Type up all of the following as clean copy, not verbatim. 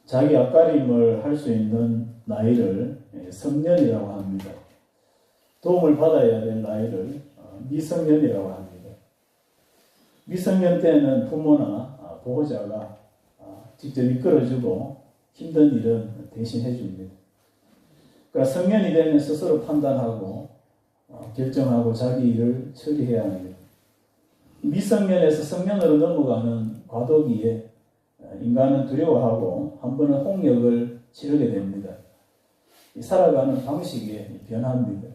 자기 앞가림을 할 수 있는 나이를 성년이라고 합니다. 도움을 받아야 될 나이를 미성년이라고 합니다. 미성년 때는 부모나 보호자가 직접 이끌어주고 힘든 일은 대신해 줍니다. 그러니까 성년이 되면 스스로 판단하고 결정하고 자기 일을 처리해야 합니다. 미성년에서 성년으로 넘어가는 과도기에 인간은 두려워하고 한 번은 홍역을 치르게 됩니다. 살아가는 방식이 변합니다.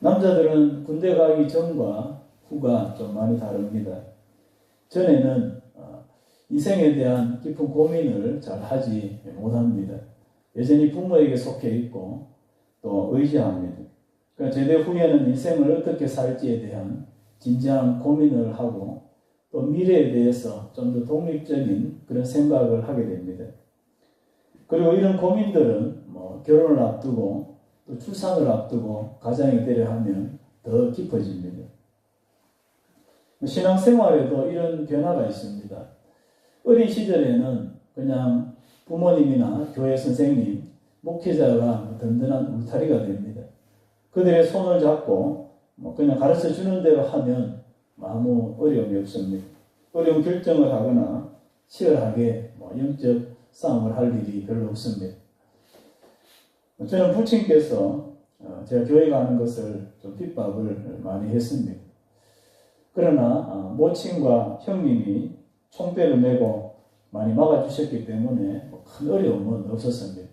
남자들은 군대 가기 전과 후가 좀 많이 다릅니다. 전에는 인생에 대한 깊은 고민을 잘 하지 못합니다. 여전히 부모에게 속해 있고 또 의지합니다. 그러니까 제대 후에는 인생을 어떻게 살지에 대한 진지한 고민을 하고 또 미래에 대해서 좀 더 독립적인 그런 생각을 하게 됩니다. 그리고 이런 고민들은 결혼을 앞두고 또 출산을 앞두고 가장이 되려 하면 더 깊어집니다. 신앙생활에도 이런 변화가 있습니다. 어린 시절에는 그냥 부모님이나 교회 선생님, 목회자가 든든한 울타리가 됩니다. 그들의 손을 잡고 그냥 가르쳐 주는 대로 하면 아무 어려움이 없습니다. 어려운 결정을 하거나 치열하게 영적 싸움을 할 일이 별로 없습니다. 저는 부친께서 제가 교회 가는 것을 좀 핍박을 많이 했습니다. 그러나 모친과 형님이 총대를 메고 많이 막아주셨기 때문에 큰 어려움은 없었습니다.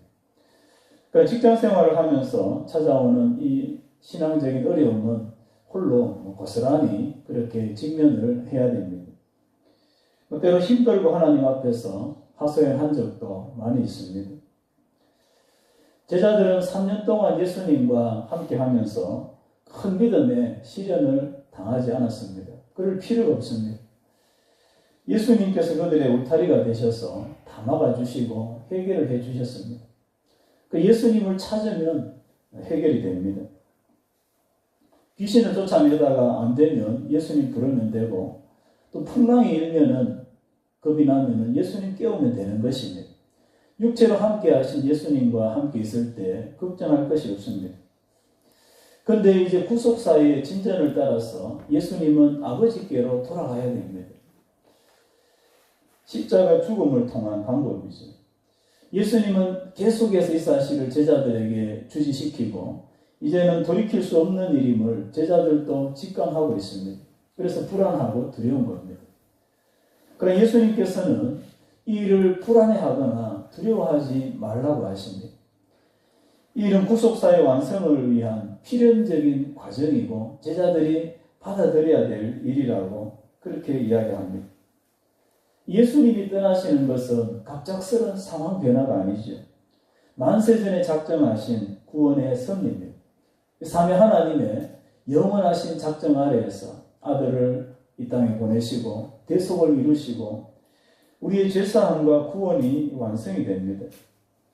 그러니까 직장 생활을 하면서 찾아오는 이 신앙적인 어려움은 홀로 고스란히 그렇게 직면을 해야 됩니다. 때로 힘들고 하나님 앞에서 하소연한 적도 많이 있습니다. 제자들은 3년 동안 예수님과 함께 하면서 큰 믿음의 시련을 당하지 않았습니다. 그럴 필요가 없습니다. 예수님께서 그들의 울타리가 되셔서 다 막아주시고 해결을 해주셨습니다. 그 예수님을 찾으면 해결이 됩니다. 귀신을 쫓아내다가 안 되면 예수님 부르면 되고 또 풍랑이 일면은 겁이 나면은 예수님 깨우면 되는 것입니다. 육체로 함께 하신 예수님과 함께 있을 때 걱정할 것이 없습니다. 그런데 이제 구속사의 진전을 따라서 예수님은 아버지께로 돌아가야 됩니다. 십자가 죽음을 통한 방법이죠. 예수님은 계속해서 이 사실을 제자들에게 주지시키고 이제는 돌이킬 수 없는 일임을 제자들도 직감하고 있습니다. 그래서 불안하고 두려운 겁니다. 그러나 예수님께서는 이 일을 불안해하거나 두려워하지 말라고 하십니다. 이 일은 구속사의 완성을 위한 필연적인 과정이고 제자들이 받아들여야 될 일이라고 그렇게 이야기합니다. 예수님이 떠나시는 것은 갑작스러운 상황 변화가 아니죠. 만세전에 작정하신 구원의 섭리입니다. 삼위 하나님의 영원하신 작정 아래에서 아들을 이 땅에 보내시고 대속을 이루시고 우리의 죄사함과 구원이 완성이 됩니다.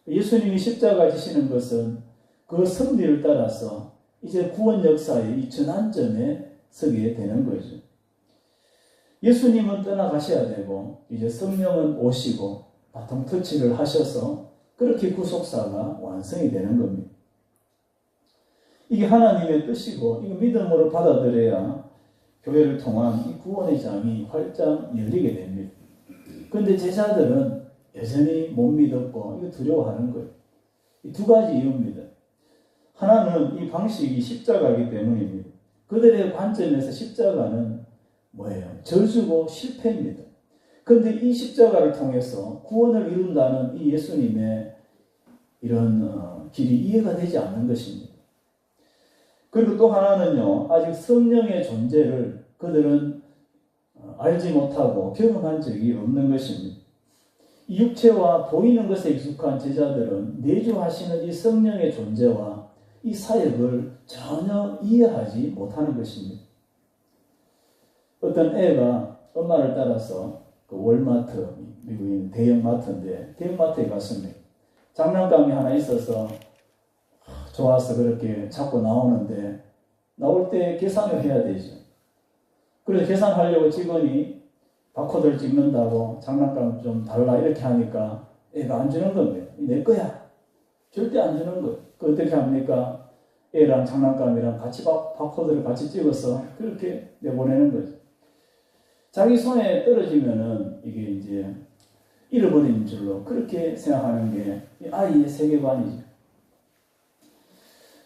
예수님이 십자가 지시는 것은 그 섭리를 따라서 이제 구원 역사의 이 전환점에 서게 되는 거죠. 예수님은 떠나가셔야 되고 이제 성령은 오시고 바통 터치를 하셔서 그렇게 구속사가 완성이 되는 겁니다. 이게 하나님의 뜻이고 이거 믿음으로 받아들여야 교회를 통한 이 구원의 장이 활짝 열리게 됩니다. 그런데 제자들은 여전히 못 믿었고 이거 두려워하는 거예요. 이 두 가지 이유입니다. 하나는 이 방식이 십자가이기 때문입니다. 그들의 관점에서 십자가는 뭐예요? 저주고 실패입니다. 그런데 이 십자가를 통해서 구원을 이룬다는 이 예수님의 이런 길이 이해가 되지 않는 것입니다. 그리고 또 하나는요, 아직 성령의 존재를 그들은 알지 못하고 경험한 적이 없는 것입니다. 이 육체와 보이는 것에 익숙한 제자들은 내주하시는 이 성령의 존재와 이 사역을 전혀 이해하지 못하는 것입니다. 어떤 애가 엄마를 따라서 그 월마트, 미국인 대형마트인데 대형마트에 갔습니다. 장난감이 하나 있어서 좋아서 그렇게 자꾸 나오는데 나올 때 계산을 해야 되죠. 그래서 계산하려고 직원이 바코드를 찍는다고 장난감 좀 달라 이렇게 하니까 애가 안 주는 겁니다. 내 거야. 절대 안 주는 거예요. 그 어떻게 합니까? 애랑 장난감이랑 같이 바코드를 같이 찍어서 그렇게 내보내는 거죠. 자기 손에 떨어지면은 이게 이제 잃어버리는 줄로 그렇게 생각하는 게 아이의 세계관이죠.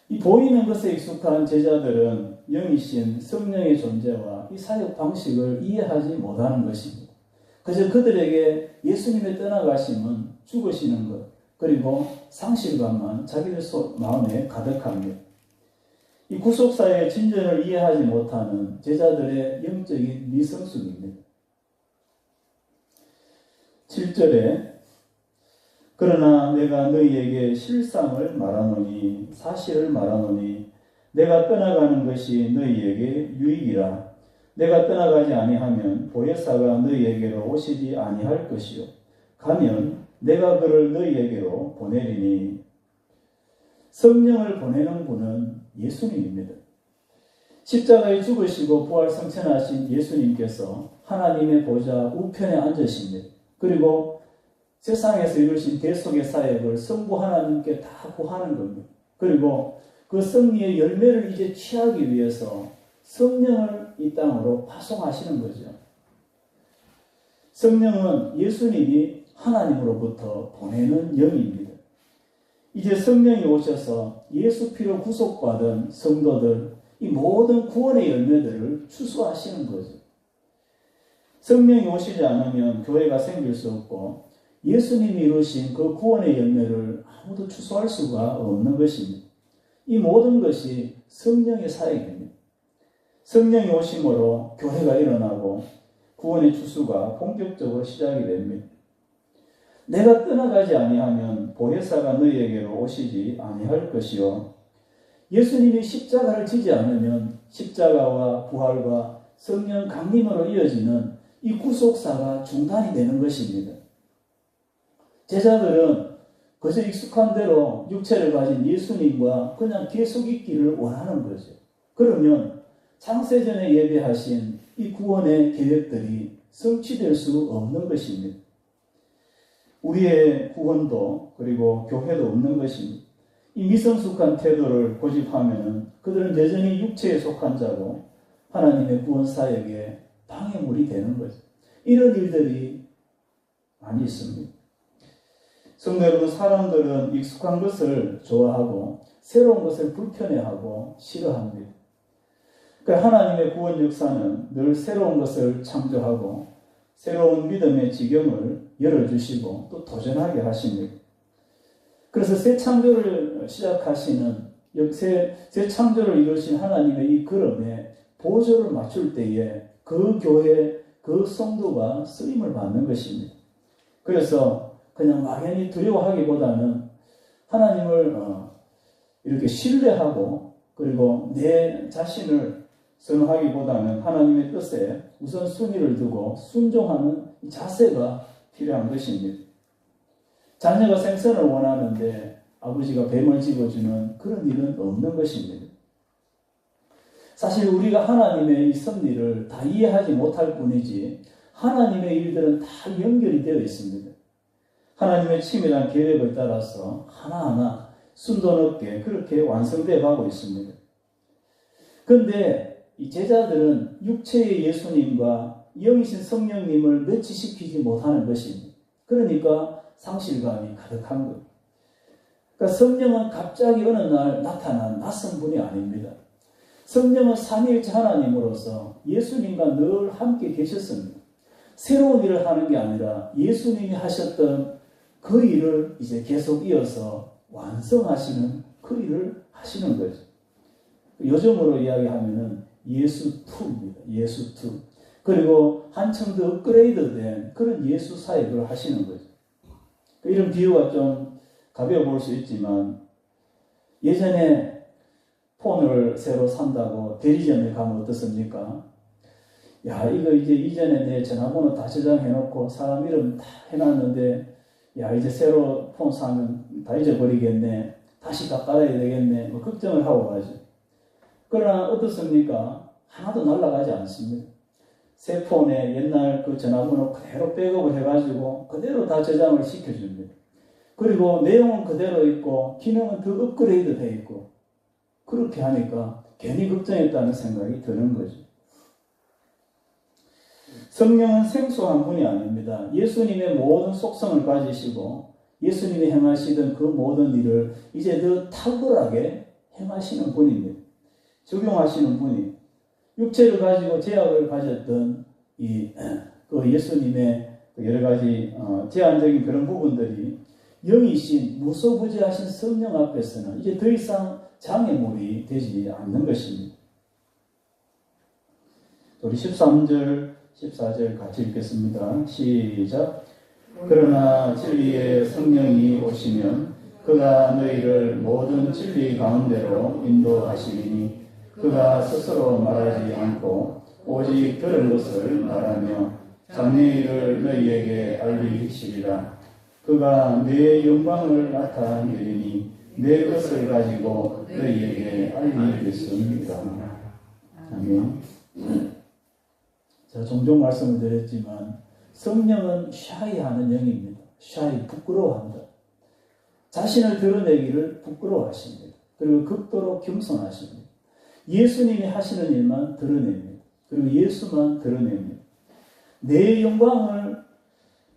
이 보이는 것에 익숙한 제자들은 영이신 성령의 존재와 이 사역 방식을 이해하지 못하는 것입니다. 그저 그들에게 예수님의 떠나가심은 죽으시는 것, 그리고 상실감만 자기들 마음에 가득합니다. 이 구속사의 진전을 이해하지 못하는 제자들의 영적인 미성숙입니다. 7절에 그러나 내가 너희에게 실상을 말하노니 사실을 말하노니 내가 떠나가는 것이 너희에게 유익이라. 내가 떠나가지 아니하면 보혜사가 너희에게로 오시지 아니할 것이요 가면 내가 그를 너희에게로 보내리니. 성령을 보내는 분은 예수님입니다. 십자가에 죽으시고 부활 승천하신 예수님께서 하나님의 보좌 우편에 앉으십니다. 그리고 세상에서 이루신 대속의 사역을 성부 하나님께 다 구하는 겁니다. 그리고 그 승리의 열매를 이제 취하기 위해서 성령을 이 땅으로 파송하시는 거죠. 성령은 예수님이 하나님으로부터 보내는 영입니다. 이제 성령이 오셔서 예수 피로 구속받은 성도들, 이 모든 구원의 열매들을 추수하시는 거죠. 성령이 오시지 않으면 교회가 생길 수 없고 예수님이 이루신 그 구원의 열매를 아무도 추수할 수가 없는 것입니다. 이 모든 것이 성령의 사역입니다. 성령이 오심으로 교회가 일어나고 구원의 추수가 본격적으로 시작이 됩니다. 내가 떠나가지 아니하면 보혜사가 너희에게로 오시지 아니할 것이요. 예수님이 십자가를 지지 않으면 십자가와 부활과 성령 강림으로 이어지는 이 구속사가 중단이 되는 것입니다. 제자들은 그저 익숙한 대로 육체를 가진 예수님과 그냥 계속 있기를 원하는 거죠. 그러면 창세전에 예배하신 이 구원의 계획들이 성취될 수 없는 것입니다. 우리의 구원도 그리고 교회도 없는 것입니다. 이 미성숙한 태도를 고집하면 그들은 여전히 육체에 속한 자고 하나님의 구원 사역에 방해물이 되는 거죠. 이런 일들이 많이 있습니다. 성도 여러분, 사람들은 익숙한 것을 좋아하고 새로운 것을 불편해하고 싫어합니다. 그러니까 하나님의 구원 역사는 늘 새로운 것을 창조하고 새로운 믿음의 지경을 열어주시고 또 도전하게 하십니다. 그래서 새 창조를 시작하시는 새 창조를 이루신 하나님의 이 걸음에 보조를 맞출 때에 그 교회, 그 성도가 쓰임을 받는 것입니다. 그래서 그냥 막연히 두려워하기보다는 하나님을 이렇게 신뢰하고 그리고 내 자신을 선호하기보다는 하나님의 뜻에 우선 순위를 두고 순종하는 자세가 필요한 것입니다. 자녀가 생선을 원하는데 아버지가 뱀을 집어주는 그런 일은 없는 것입니다. 사실 우리가 하나님의 이 섭리를 다 이해하지 못할 뿐이지 하나님의 일들은 다 연결이 되어 있습니다. 하나님의 치밀한 계획을 따라서 하나하나 순도 높게 그렇게 완성되어 가고 있습니다. 그런데 이 제자들은 육체의 예수님과 영이신 성령님을 매치시키지 못하는 것입니다. 그러니까 상실감이 가득한 거예요. 그러니까 성령은 갑자기 어느 날 나타난 낯선 분이 아닙니다. 성령은 삼위일체 하나님으로서 예수님과 늘 함께 계셨습니다. 새로운 일을 하는 게 아니라 예수님이 하셨던 그 일을 이제 계속 이어서 완성하시는 그 일을 하시는 거죠. 요즘으로 이야기하면은 예수2입니다. 예수2. 그리고 한층 더 업그레이드된 그런 예수 사역을 하시는 거죠. 이런 비유가 좀 가벼워 보일 수 있지만 예전에 폰을 새로 산다고 대리점에 가면 어떻습니까? 야, 이거 이제 이전에 내 전화번호 다 저장해놓고 사람 이름 다 해놨는데 야, 이제 새로 폰 사면 다 잊어버리겠네. 다시 다 깔아야 되겠네. 뭐 걱정을 하고 가죠. 그러나 어떻습니까? 하나도 날아가지 않습니다. 새 폰에 옛날 그 전화번호 그대로 백업을 해가지고 그대로 다 저장을 시켜줍니다. 그리고 내용은 그대로 있고 기능은 더 업그레이드 돼 있고 그렇게 하니까 괜히 걱정했다는 생각이 드는 거죠. 성령은 생소한 분이 아닙니다. 예수님의 모든 속성을 가지시고 예수님이 행하시던 그 모든 일을 이제 더 탁월하게 행하시는 분입니다. 적용하시는 분이 육체를 가지고 제약을 가졌던 그 예수님의 여러 가지 제한적인 그런 부분들이 영이신 무소부지하신 성령 앞에서는 이제 더 이상 장애물이 되지 않는 것입니다. 우리 13절, 14절 같이 읽겠습니다. 시작. 그러나 진리의 성령이 오시면 그가 너희를 모든 진리 가운데로 인도하시리니 그가 스스로 말하지 않고 오직 들은 것을 말하며 장래 일을 너희에게 알리시리라. 그가 내 영광을 나타내리니 내 것을 가지고 너희에게 알리겠습니다. 아멘. 제가 종종 말씀을 드렸지만 성령은 샤이하는 영입니다. 샤이, 부끄러워합니다. 자신을 드러내기를 부끄러워하십니다. 그리고 극도로 겸손하십니다. 예수님이 하시는 일만 드러냅니다. 그리고 예수만 드러냅니다. 내 영광을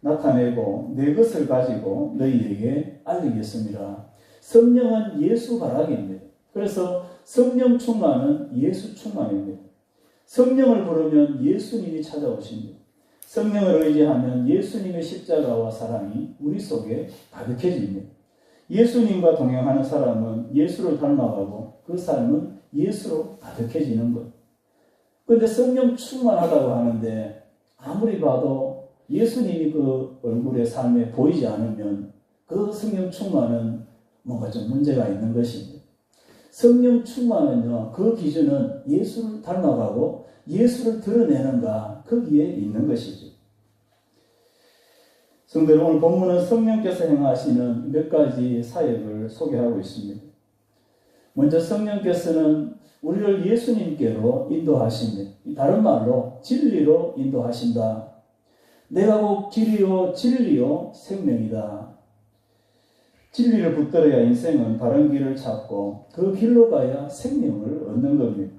나타내고 내 것을 가지고 너희에게 알리겠습니다. 성령은 예수 바라기입니다. 그래서 성령 충만은 예수 충만입니다. 성령을 부르면 예수님이 찾아오십니다. 성령을 의지하면 예수님의 십자가와 사랑이 우리 속에 가득해집니다. 예수님과 동행하는 사람은 예수를 닮아가고 그 삶은 예수로 가득해지는 것. 그런데 성령 충만하다고 하는데 아무리 봐도 예수님이 그 얼굴의 삶에 보이지 않으면 그 성령 충만은 뭔가 좀 문제가 있는 것입니다. 성령 충만은요, 그 기준은 예수를 닮아가고 예수를 드러내는가 거기에 있는 것이죠. 성도들, 오늘 본문은 성령께서 행하시는 몇 가지 사역을 소개하고 있습니다. 먼저 성령께서는 우리를 예수님께로 인도하십니다. 다른 말로 진리로 인도하신다. 내가 곧 길이요 진리요 생명이다. 진리를 붙들어야 인생은 바른 길을 찾고 그 길로 가야 생명을 얻는 겁니다.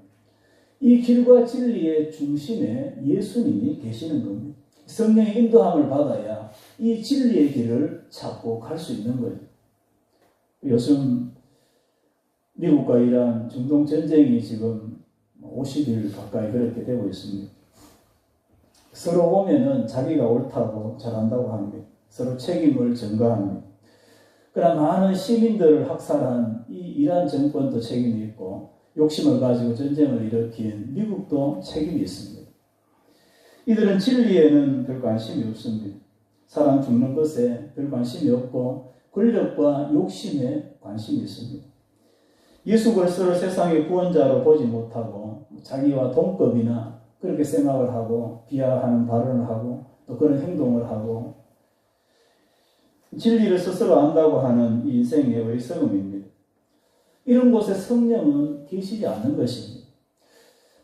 이 길과 진리의 중심에 예수님이 계시는 겁니다. 성령의 인도함을 받아야 이 진리의 길을 찾고 갈 수 있는 거예요. 요즘 미국과 이란 중동 전쟁이 지금 50일 가까이 그렇게 되고 있습니다. 서로 보면은 자기가 옳다고 잘한다고 합니다. 서로 책임을 전가합니다. 그러나 많은 시민들을 학살한 이 이란 정권도 책임이 있고 욕심을 가지고 전쟁을 일으킨 미국도 책임이 있습니다. 이들은 진리에는 별 관심이 없습니다. 사람 죽는 것에 별 관심이 없고 권력과 욕심에 관심이 있습니다. 예수 그리스도를 세상의 구원자로 보지 못하고 자기와 동급이나 그렇게 생각을 하고 비하하는 발언을 하고 또 그런 행동을 하고 진리를 스스로 안다고 하는 인생의 어리석음입니다. 이런 곳에 성령은 계시지 않는 것입니다.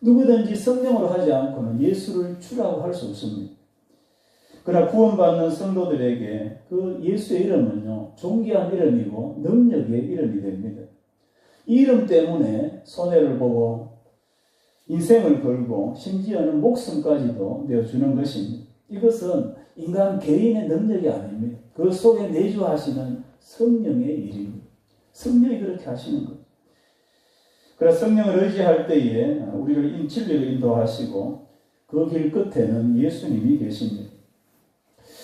누구든지 성령으로 하지 않고는 예수를 주라고 할 수 없습니다. 그러나 구원받는 성도들에게 그 예수의 이름은요, 존귀한 이름이고 능력의 이름이 됩니다. 이 이름 때문에 손해를 보고 인생을 걸고 심지어는 목숨까지도 내어주는 것입니다. 이것은 인간 개인의 능력이 아닙니다. 그 속에 내주하시는 성령의 일입니다. 성령이 그렇게 하시는 거예요. 그래서 성령을 의지할 때에 우리를 진리로 인도하시고 그 길 끝에는 예수님이 계십니다.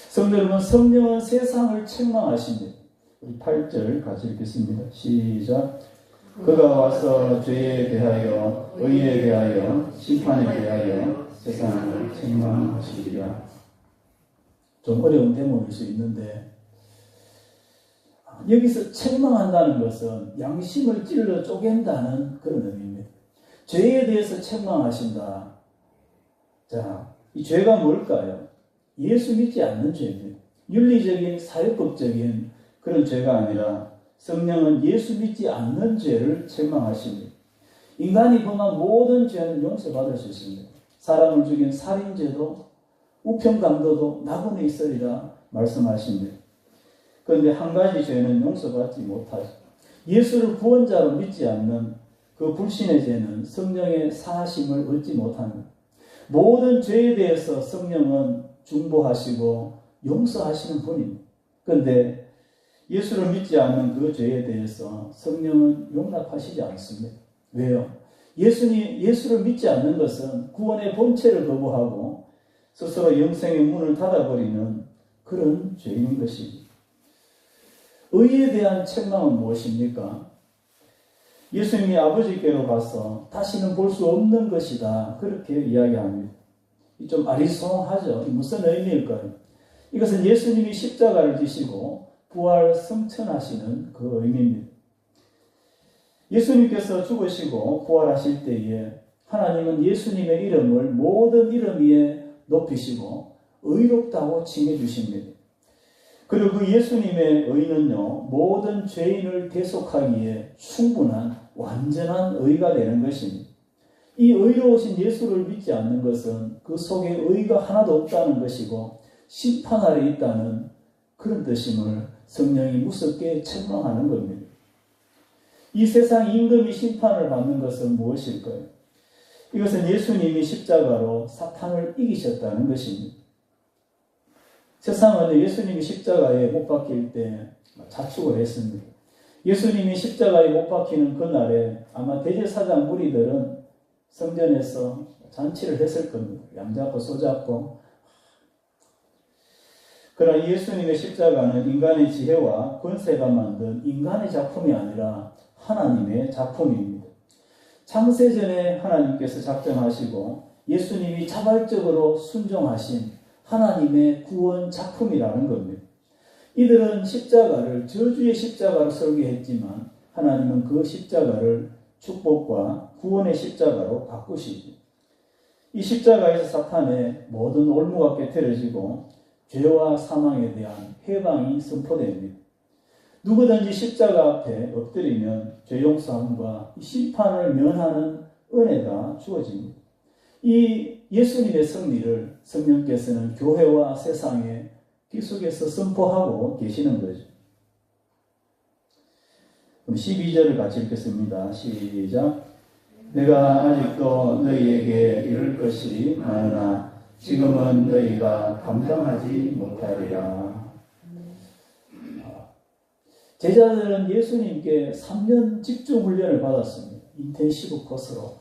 성도 여러분, 성령은 세상을 책망하십니다. 우리 8절 같이 읽겠습니다. 시작. 그가 와서 죄에 대하여 의에 대하여 심판에 대하여 세상을 책망하시리라. 좀 어려운 대목일 수 있는데 여기서 책망한다는 것은 양심을 찔러 쪼갠다는 그런 의미입니다. 죄에 대해서 책망하신다. 자, 이 죄가 뭘까요? 예수 믿지 않는 죄입니다. 윤리적인 사회법적인 그런 죄가 아니라 성령은 예수 믿지 않는 죄를 책망하십니다. 인간이 범한 모든 죄는 용서받을 수 있습니다. 사람을 죽인 살인죄도 우편강도도 나군에 있으리라 말씀하십니다. 그런데 한 가지 죄는 용서받지 못하죠. 예수를 구원자로 믿지 않는 그 불신의 죄는 성령의 사하심을 얻지 못합니다. 모든 죄에 대해서 성령은 중보하시고 용서하시는 분입니다. 그런데 예수를 믿지 않는 그 죄에 대해서 성령은 용납하시지 않습니다. 왜요? 예수를 믿지 않는 것은 구원의 본체를 거부하고 스스로 영생의 문을 닫아버리는 그런 죄인 것이죠. 의에 대한 책망은 무엇입니까? 예수님이 아버지께로 가서 다시는 볼 수 없는 것이다. 그렇게 이야기합니다. 좀 아리송하죠. 무슨 의미일까요? 이것은 예수님이 십자가를 지시고 부활 승천하시는 그 의미입니다. 예수님께서 죽으시고 부활하실 때에 하나님은 예수님의 이름을 모든 이름 위에 높이시고 의롭다고 칭해 주십니다. 그리고 그 예수님의 의는요, 모든 죄인을 대속하기에 충분한 완전한 의가 되는 것입니다. 이 의로우신 예수를 믿지 않는 것은 그 속에 의가 하나도 없다는 것이고 심판 아래 있다는 그런 뜻임을 성령이 무섭게 책망하는 겁니다. 이 세상 임금이 심판을 받는 것은 무엇일까요? 이것은 예수님이 십자가로 사탄을 이기셨다는 것입니다. 세상은 예수님이 십자가에 못 박힐 때 자축을 했습니다. 예수님이 십자가에 못 박히는 그날에 아마 대제사장 무리들은 성전에서 잔치를 했을 겁니다. 양 잡고 소 잡고. 그러나 예수님의 십자가는 인간의 지혜와 권세가 만든 인간의 작품이 아니라 하나님의 작품입니다. 창세전에 하나님께서 작정하시고 예수님이 자발적으로 순종하신 하나님의 구원 작품이라는 겁니다. 이들은 십자가를 저주의 십자가로 설계했지만 하나님은 그 십자가를 축복과 구원의 십자가로 바꾸시죠. 이 십자가에서 사탄의 모든 올무가 깨트려지고 죄와 사망에 대한 해방이 선포됩니다. 누구든지 십자가 앞에 엎드리면 죄 용서함과 심판을 면하는 은혜가 주어집니다. 이 예수님의 승리를 성령께서는 교회와 세상에 계속해서 선포하고 계시는 거죠. 그럼 12절을 같이 읽겠습니다. 시작. 내가 아직도 너희에게 이를 것이 많으나 지금은 너희가 감당하지 못하리라. 제자들은 예수님께 3년 집중 훈련을 받았습니다. 인텐시브 코스로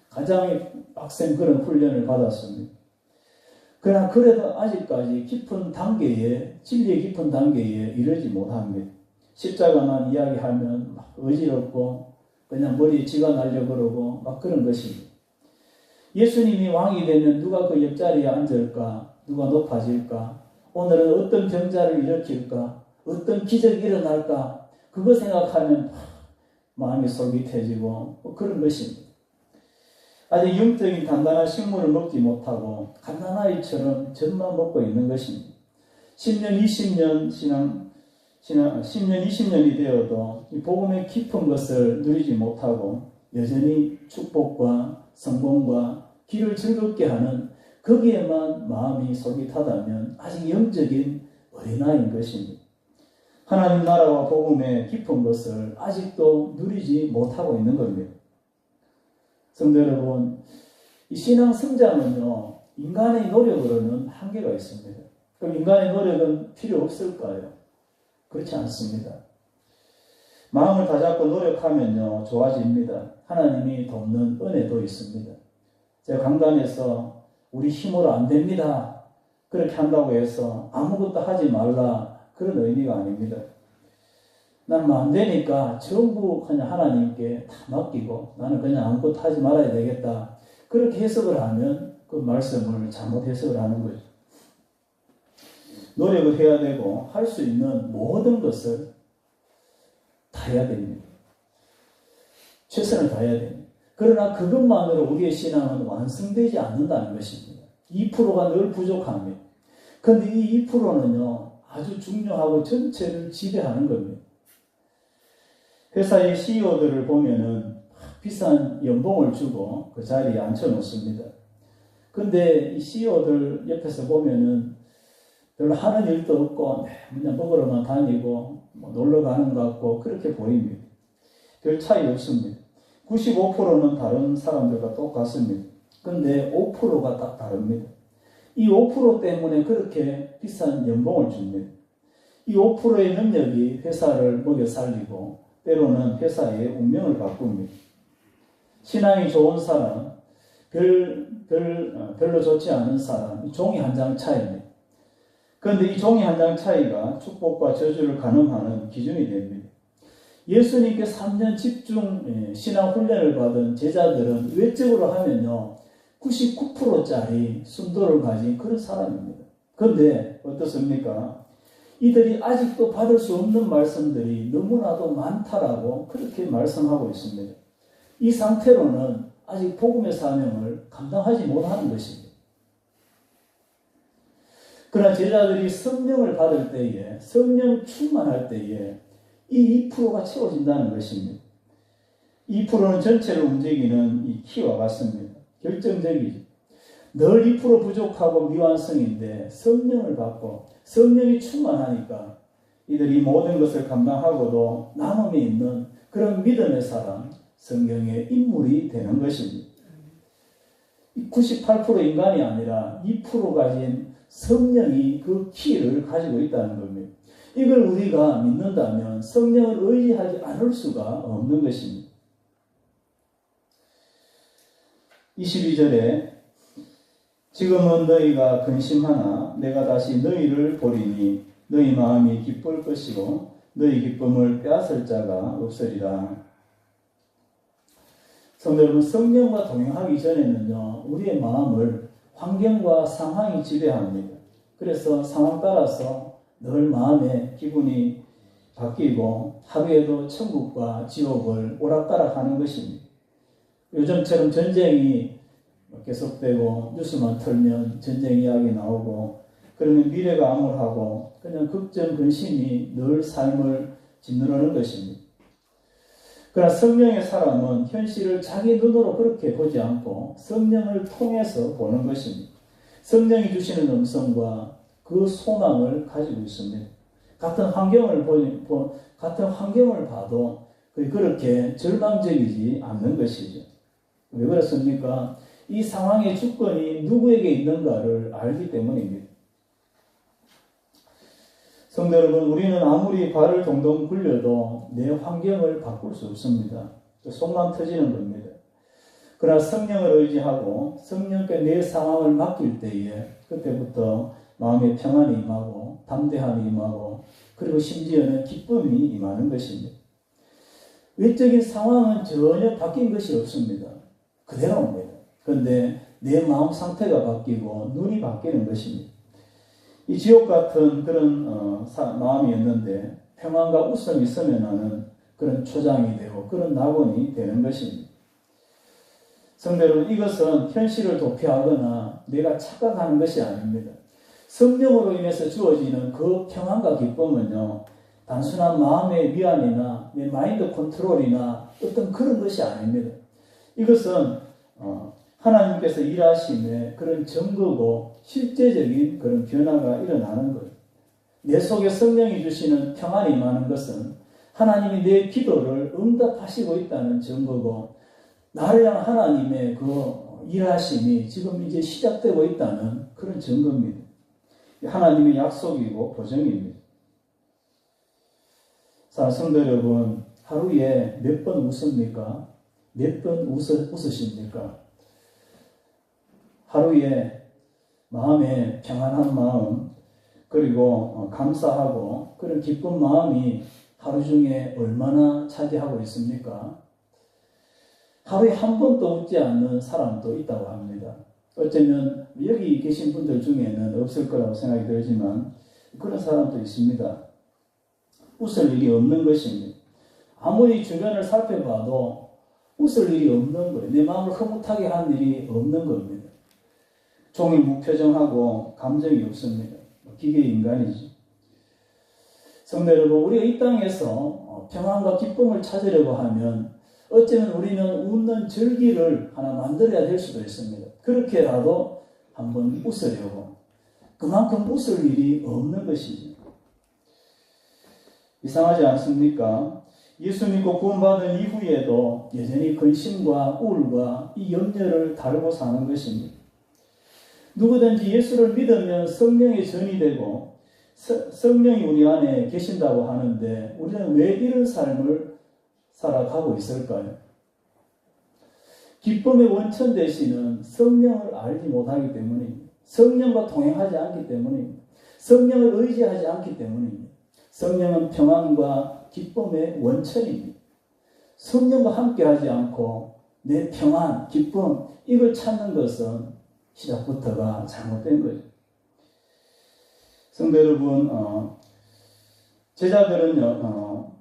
가장 빡센 그런 훈련을 받았습니다. 그러나 그래도 아직까지 깊은 단계에, 진리의 깊은 단계에 이르지 못합니다. 십자가만 이야기하면 막 어지럽고 그냥 머리에 쥐가 날려 그러고 막 그런 것입니다. 예수님이 왕이 되면 누가 그 옆자리에 앉을까? 누가 높아질까? 오늘은 어떤 병자를 일으킬까? 어떤 기적이 일어날까? 그거 생각하면 마음이 솔깃해지고 그런 것입니다. 아직 영적인 단단한 식물을 먹지 못하고 갓난아이처럼 젖만 먹고 있는 것입니다. 10년, 20년이 되어도 이 복음의 깊은 것을 누리지 못하고 여전히 축복과 성공과 길을 즐겁게 하는 거기에만 마음이 솔깃하다면 아직 영적인 어린아이인 것입니다. 하나님 나라와 복음의 깊은 것을 아직도 누리지 못하고 있는 겁니다. 성도 여러분, 이 신앙 성장은요, 인간의 노력으로는 한계가 있습니다. 그럼 인간의 노력은 필요 없을까요? 그렇지 않습니다. 마음을 다잡고 노력하면요, 좋아집니다. 하나님이 돕는 은혜도 있습니다. 제가 강단에서 우리 힘으로 안 됩니다. 그렇게 한다고 해서 아무것도 하지 말라. 그런 의미가 아닙니다. 나는 뭐 안 되니까 전부 그냥 하나님께 다 맡기고 나는 그냥 아무것도 하지 말아야 되겠다. 그렇게 해석을 하면 그 말씀을 잘못 해석을 하는 거죠. 노력을 해야 되고 할 수 있는 모든 것을 다 해야 됩니다. 최선을 다해야 됩니다. 그러나 그것만으로 우리의 신앙은 완성되지 않는다는 것입니다. 2%가 늘 부족합니다. 그런데 이 2%는요, 아주 중요하고 전체를 지배하는 겁니다. 회사의 CEO들을 보면은 비싼 연봉을 주고 그 자리에 앉혀놓습니다. 근데 이 CEO들 옆에서 보면은 별로 하는 일도 없고 그냥 먹으러만 다니고 뭐 놀러 가는 것 같고 그렇게 보입니다. 별 차이 없습니다. 95%는 다른 사람들과 똑같습니다. 근데 5%가 딱 다릅니다. 이 5% 때문에 그렇게 비싼 연봉을 줍니다. 이 5%의 능력이 회사를 먹여 살리고 때로는 회사의 운명을 바꿉니다. 신앙이 좋은 사람, 별로 좋지 않은 사람, 종이 한 장 차이입니다. 그런데 이 종이 한 장 차이가 축복과 저주를 가늠하는 기준이 됩니다. 예수님께 3년 집중 신앙 훈련을 받은 제자들은 외적으로 하면요 99%짜리 순도를 가진 그런 사람입니다. 그런데 어떻습니까? 이들이 아직도 받을 수 없는 말씀들이 너무나도 많다라고 그렇게 말씀하고 있습니다. 이 상태로는 아직 복음의 사명을 감당하지 못하는 것입니다. 그러나 제자들이 성령을 받을 때에, 성령 충만할 때에 이 2%가 채워진다는 것입니다. 2%는 전체를 움직이는 이 키와 같습니다. 결정적이죠. 늘 2% 부족하고 미완성인데 성령을 받고 성령이 충만하니까 이들이 모든 것을 감당하고도 남음이 있는 그런 믿음의 사람, 성경의 인물이 되는 것입니다. 98% 인간이 아니라 2% 가진 성령이 그 키를 가지고 있다는 겁니다. 이걸 우리가 믿는다면 성령을 의지하지 않을 수가 없는 것입니다. 22절에 지금은 너희가 근심하나 내가 다시 너희를 보리니 너희 마음이 기쁠 것이고 너희 기쁨을 빼앗을 자가 없으리라. 성도 여러분, 성령과 동행하기 전에는요 우리의 마음을 환경과 상황이 지배합니다. 그래서 상황 따라서 늘 마음의 기분이 바뀌고 하루에도 천국과 지옥을 오락가락하는 것입니다. 요즘처럼 전쟁이 계속되고 뉴스만 틀면 전쟁 이야기 나오고 그러면 미래가 암울하고 그냥 걱정, 근심이 늘 삶을 짓누르는 것입니다. 그러나 성령의 사람은 현실을 자기 눈으로 그렇게 보지 않고 성령을 통해서 보는 것입니다. 성령이 주시는 음성과 그 소망을 가지고 있습니다. 같은 환경을 봐도 그렇게 절망적이지 않는 것이죠. 왜 그렇습니까? 이 상황의 주권이 누구에게 있는가를 알기 때문입니다. 성도 여러분, 우리는 아무리 발을 동동 굴려도 내 환경을 바꿀 수 없습니다. 속만 터지는 겁니다. 그러나 성령을 의지하고 성령께 내 상황을 맡길 때에 그때부터 마음의 평안이 임하고 담대함이 임하고 그리고 심지어는 기쁨이 임하는 것입니다. 외적인 상황은 전혀 바뀐 것이 없습니다. 그대로입니다. 그런데 내 마음 상태가 바뀌고 눈이 바뀌는 것입니다. 이 지옥 같은 그런 마음이었는데 평안과 웃음이 있으면 그런 초장이 되고 그런 낙원이 되는 것입니다. 성도 여러분, 이것은 현실을 도피하거나 내가 착각하는 것이 아닙니다. 성령으로 인해서 주어지는 그 평안과 기쁨은요 단순한 마음의 위안이나 내 마인드 컨트롤이나 어떤 그런 것이 아닙니다. 이것은 하나님께서 일하심의 그런 증거고 실제적인 그런 변화가 일어나는 거예요. 내 속에 성령이 주시는 평안이 임하는 것은 하나님이 내 기도를 응답하시고 있다는 증거고 나를 향한 하나님의 그 일하심이 지금 이제 시작되고 있다는 그런 증거입니다. 하나님의 약속이고 보증입니다. 자, 성도 여러분, 하루에 몇 번 웃습니까? 몇 번 웃으십니까? 하루에 마음에 평안한 마음 그리고 감사하고 그런 기쁜 마음이 하루 중에 얼마나 차지하고 있습니까? 하루에 한 번도 웃지 않는 사람도 있다고 합니다. 어쩌면 여기 계신 분들 중에는 없을 거라고 생각이 들지만 그런 사람도 있습니다. 웃을 일이 없는 것입니다. 아무리 주변을 살펴봐도 웃을 일이 없는 거예요. 내 마음을 흐뭇하게 한 일이 없는 겁니다. 종일 무표정하고 감정이 없습니다. 기계 인간이죠. 성도 여러분, 우리가 이 땅에서 평안과 기쁨을 찾으려고 하면 어쩌면 우리는 웃는 절기를 하나 만들어야 될 수도 있습니다. 그렇게라도 한번 웃으려고. 그만큼 웃을 일이 없는 것이죠. 이상하지 않습니까? 예수 믿고 구원받은 이후에도 여전히 근심과 우울과 이 염려를 달고 사는 것입니다. 누구든지 예수를 믿으면 성령의 전이 되고 성령이 우리 안에 계신다고 하는데 우리는 왜 이런 삶을 살아가고 있을까요? 기쁨의 원천 되시는 성령을 알지 못하기 때문입니다. 성령과 동행하지 않기 때문입니다. 성령을 의지하지 않기 때문입니다. 성령은 평안과 기쁨의 원천입니다. 성령과 함께하지 않고 내 평안, 기쁨 이걸 찾는 것은 시작부터가 잘못된 거죠. 성도 여러분, 제자들은요,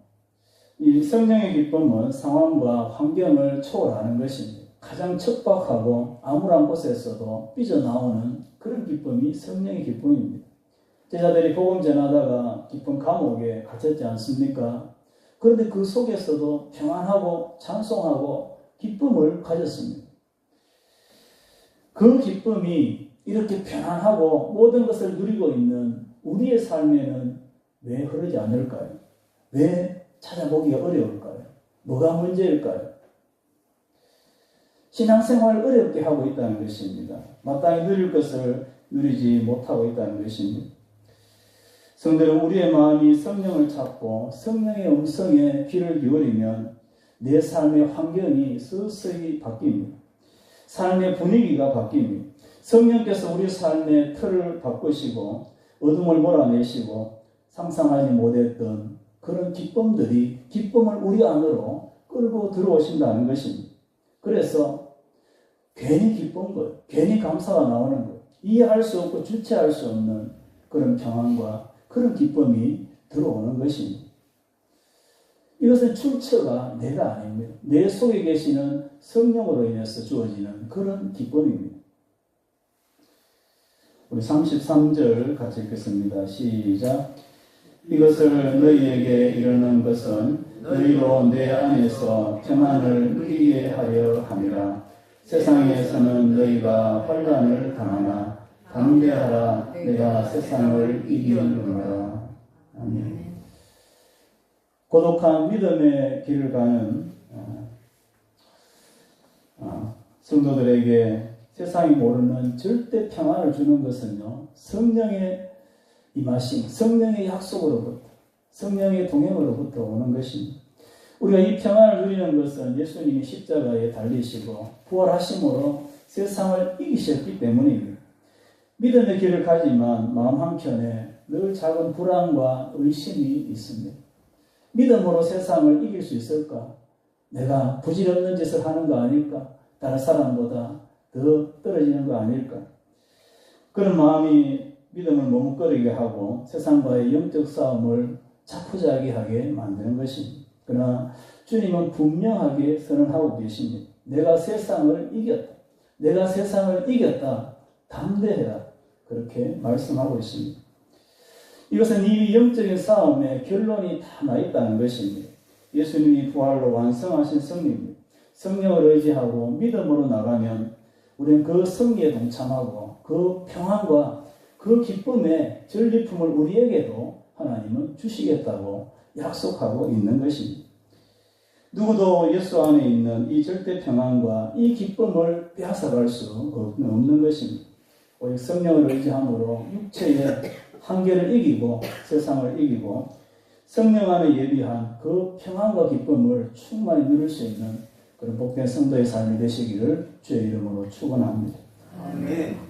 이 성령의 기쁨은 상황과 환경을 초월하는 것입니다. 가장 척박하고 암울한 곳에서도 삐져나오는 그런 기쁨이 성령의 기쁨입니다. 제자들이 복음 전하다가 깊은 감옥에 갇혔지 않습니까? 그런데 그 속에서도 평안하고 찬송하고 기쁨을 가졌습니다. 그 기쁨이 이렇게 편안하고 모든 것을 누리고 있는 우리의 삶에는 왜 흐르지 않을까요? 왜 찾아보기가 어려울까요? 뭐가 문제일까요? 신앙생활을 어렵게 하고 있다는 것입니다. 마땅히 누릴 것을 누리지 못하고 있다는 것입니다. 성도는 우리의 마음이 성령을 찾고 성령의 음성에 귀를 기울이면 내 삶의 환경이 서서히 바뀝니다. 삶의 분위기가 바뀝니다. 성령께서 우리 삶의 틀을 바꾸시고 어둠을 몰아내시고 상상하지 못했던 그런 기쁨을 우리 안으로 끌고 들어오신다는 것입니다. 그래서 괜히 기쁜 것, 괜히 감사가 나오는 것, 이해할 수 없고 주체할 수 없는 그런 평안과 그런 기쁨이 들어오는 것입니다. 이것은 출처가 내가 아닙니다. 내 속에 계시는 성령으로 인해서 주어지는 그런 기쁨입니다. 우리 33절 같이 읽겠습니다. 시작. 이것을 너희에게 이르는 것은 너희로 내 안에서 평안을 누리게 하려 함이라. 세상에서는 너희가 환난을 당하나 담대하라. 내가 세상을 이기노라. 아멘. 고독한 믿음의 길을 가는 성도들에게 세상이 모르는 절대 평안을 주는 것은요, 성령의 임하심, 성령의 약속으로부터, 성령의 동행으로부터 오는 것입니다. 우리가 이 평안을 누리는 것은 예수님이 십자가에 달리시고 부활하심으로 세상을 이기셨기 때문입니다. 믿음의 길을 가지만 마음 한켠에 늘 작은 불안과 의심이 있습니다. 믿음으로 세상을 이길 수 있을까? 내가 부질없는 짓을 하는 거 아닐까? 다른 사람보다 더 떨어지는 거 아닐까? 그런 마음이 믿음을 머뭇거리게 하고 세상과의 영적 싸움을 자포자기하게 만드는 것입니다. 그러나 주님은 분명하게 선언하고 계십니다. 내가 세상을 이겼다. 내가 세상을 이겼다. 담대해라. 그렇게 말씀하고 있습니다. 이것은 이미 영적인 싸움의 결론이 다 나 있다는 것입니다. 예수님이 부활로 완성하신 승리입니다. 성령을 의지하고 믿음으로 나가면 우리는 그 승리에 동참하고 그 평안과 그 기쁨의 전리품을 우리에게도 하나님은 주시겠다고 약속하고 있는 것입니다. 누구도 예수 안에 있는 이 절대 평안과 이 기쁨을 빼앗아갈 수 없는 것입니다. 오직 성령을 의지함으로 육체의 한계를 이기고 세상을 이기고 성령 안에 예비한 그 평안과 기쁨을 충만히 누릴 수 있는 그런 복된 성도의 삶이 되시기를 주의 이름으로 축원합니다. 아멘.